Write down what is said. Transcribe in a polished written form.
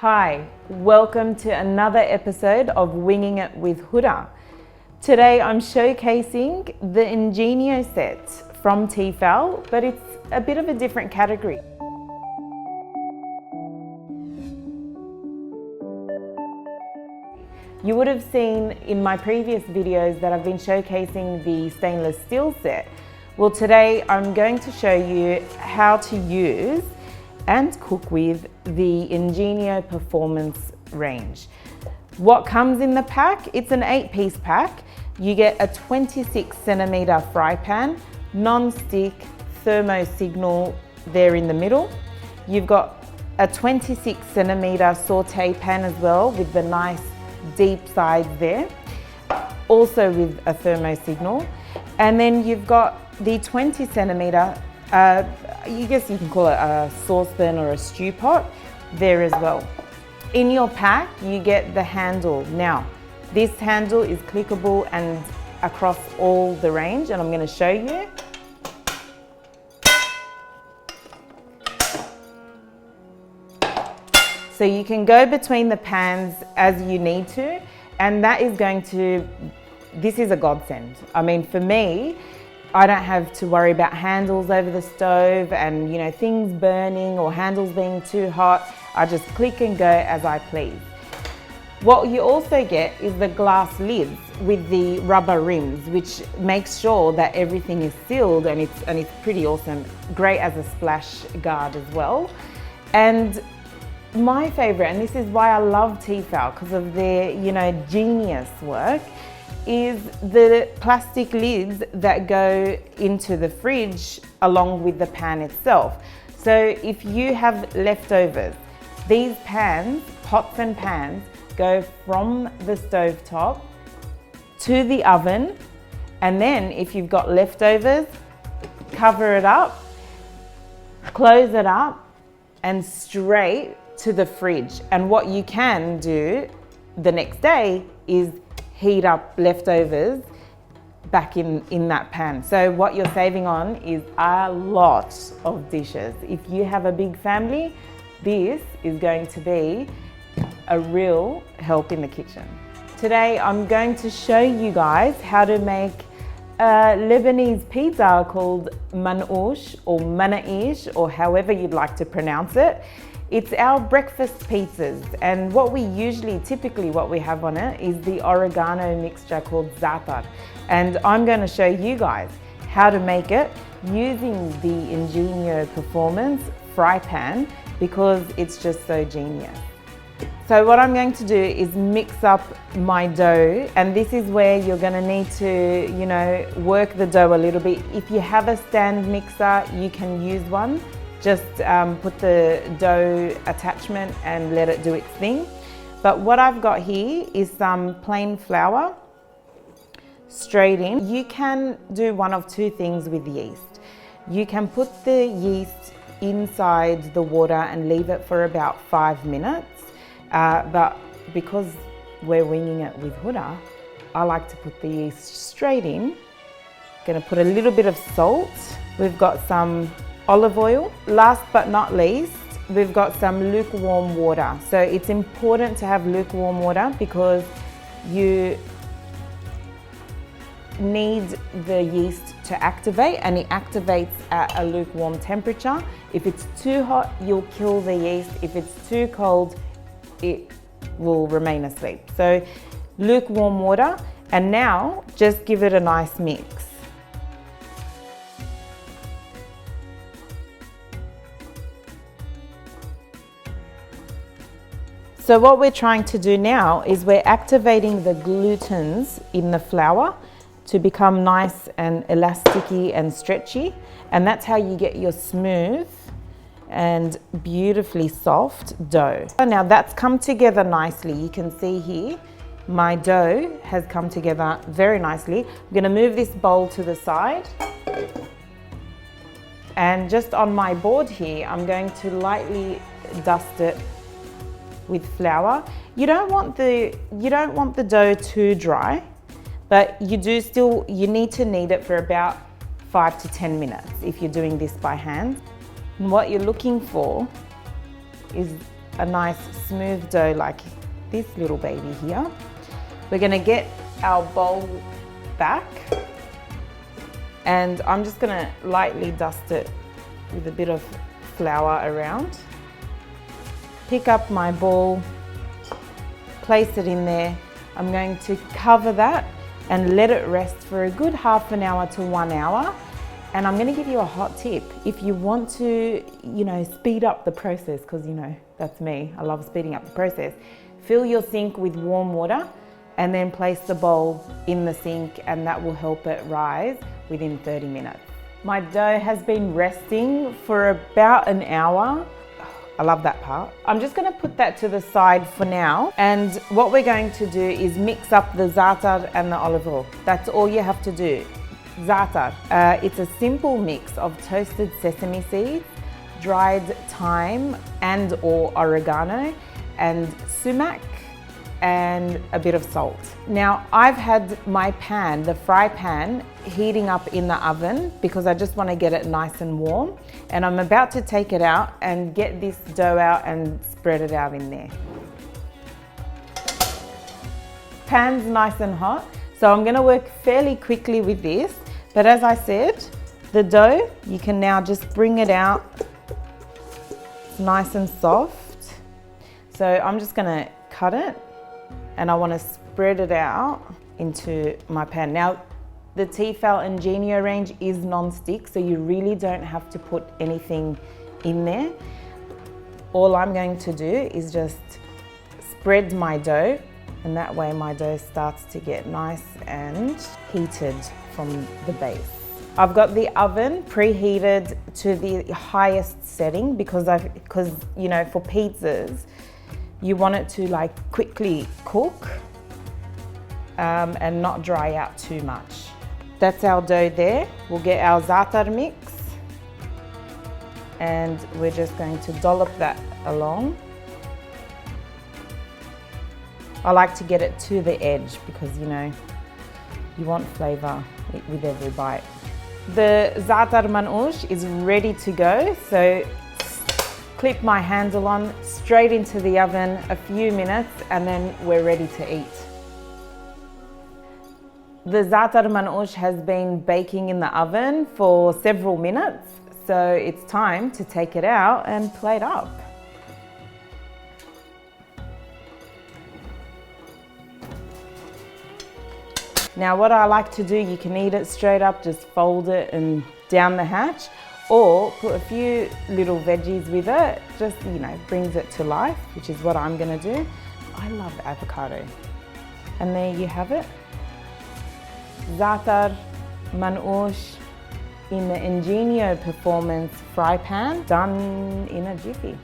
Hi, welcome to another episode of Winging It with Hoda. Today I'm showcasing the Ingenio set from Tefal, but it's a bit of a different category. You would have seen in my previous videos that I've been showcasing the stainless steel set. Well, today I'm going to show you how to use and cook with the Ingenio Performance range. What comes in the pack? It's an 8-piece pack. You get a 26cm fry pan, non-stick, thermo signal there in the middle. You've got a 26cm saute pan as well with the nice deep sides there, also with a thermo signal. And then you've got the 20cm I guess you can call it a saucepan or a stew pot there as well. In your pack, you get the handle. Now, this handle is clickable and across all the range, and I'm going to show you. So you can go between the pans as you need to, and that is this is a godsend. I mean, for me, I don't have to worry about handles over the stove and things burning or handles being too hot. I just click and go as I please. What you also get is the glass lids with the rubber rims, which makes sure that everything is sealed, and it's pretty awesome. Great as a splash guard as well. And my favorite, and this is why I love Tefal because of their genius work, is the plastic lids that go into the fridge along with the pan itself. So if you have leftovers, these pans, pots and pans, go from the stovetop to the oven, and then if you've got leftovers, cover it up, close it up, and straight to the fridge. And what you can do the next day is heat up leftovers back in that pan. So what you're saving on is a lot of dishes. If you have a big family, this is going to be a real help in the kitchen. Today I'm going to show you guys how to make a Lebanese pizza called manoush or manaish, or however you'd like to pronounce it. It's our breakfast pizzas, and what we typically what we have on it is the oregano mixture called Zaatar. And I'm going to show you guys how to make it using the Ingenio Performance fry pan because it's just so genius. So what I'm going to do is mix up my dough, and this is where you're going to need to, work the dough a little bit. If you have a stand mixer, you can use one. Just put the dough attachment and let it do its thing. But what I've got here is some plain flour straight in. You can do one of two things with yeast. You can put the yeast inside the water and leave it for about 5 minutes. But because we're winging it with Hoda, I like to put the yeast straight in. Gonna put a little bit of salt. We've got some olive oil. Last but not least, we've got some lukewarm water. So it's important to have lukewarm water because you need the yeast to activate, and it activates at a lukewarm temperature. If it's too hot, you'll kill the yeast. If it's too cold, it will remain asleep. So lukewarm water, and now just give it a nice mix. So what we're trying to do now is we're activating the glutens in the flour to become nice and elasticy and stretchy. And that's how you get your smooth and beautifully soft dough. Now that's come together nicely. You can see here, my dough has come together very nicely. I'm gonna move this bowl to the side. And just on my board here, I'm going to lightly dust it with flour. You don't want the dough too dry, but you need to knead it for about 5 to 10 minutes if you're doing this by hand. And what you're looking for is a nice smooth dough like this little baby here. We're gonna get our bowl back, and I'm just gonna lightly dust it with a bit of flour around. Pick up my ball, place it in there. I'm going to cover that and let it rest for a good half an hour to 1 hour. And I'm gonna give you a hot tip. If you want to, speed up the process, because that's me, I love speeding up the process. Fill your sink with warm water and then place the bowl in the sink, and that will help it rise within 30 minutes. My dough has been resting for about an hour. I love that part. I'm just gonna put that to the side for now. And what we're going to do is mix up the zaatar and the olive oil. That's all you have to do. Zaatar, it's a simple mix of toasted sesame seeds, dried thyme and or oregano, and sumac, and a bit of salt. Now, I've had my pan, the fry pan, heating up in the oven because I just want to get it nice and warm. And I'm about to take it out and get this dough out and spread it out in there. Pan's nice and hot, so I'm going to work fairly quickly with this. But as I said, the dough, you can now just bring it out. It's nice and soft. So I'm just going to cut it, and I want to spread it out into my pan. Now, the Tefal Ingenio range is non-stick, so you really don't have to put anything in there. All I'm going to do is just spread my dough, and that way my dough starts to get nice and heated from the base. I've got the oven preheated to the highest setting because for pizzas, you want it to quickly cook and not dry out too much. That's our dough there. We'll get our zaatar mix, and we're just going to dollop that along. I like to get it to the edge because you want flavor with every bite. The Zaatar Manoush is ready to go, so clip my handle on, straight into the oven, a few minutes, and then we're ready to eat. The Zaatar Manoush has been baking in the oven for several minutes, so it's time to take it out and plate up. Now what I like to do, you can eat it straight up, just fold it and down the hatch, or put a few little veggies with it, just brings it to life, which is what I'm gonna do. I love avocado. And there you have it. Zaatar Manoush in the Ingenio Performance fry pan, done in a jiffy.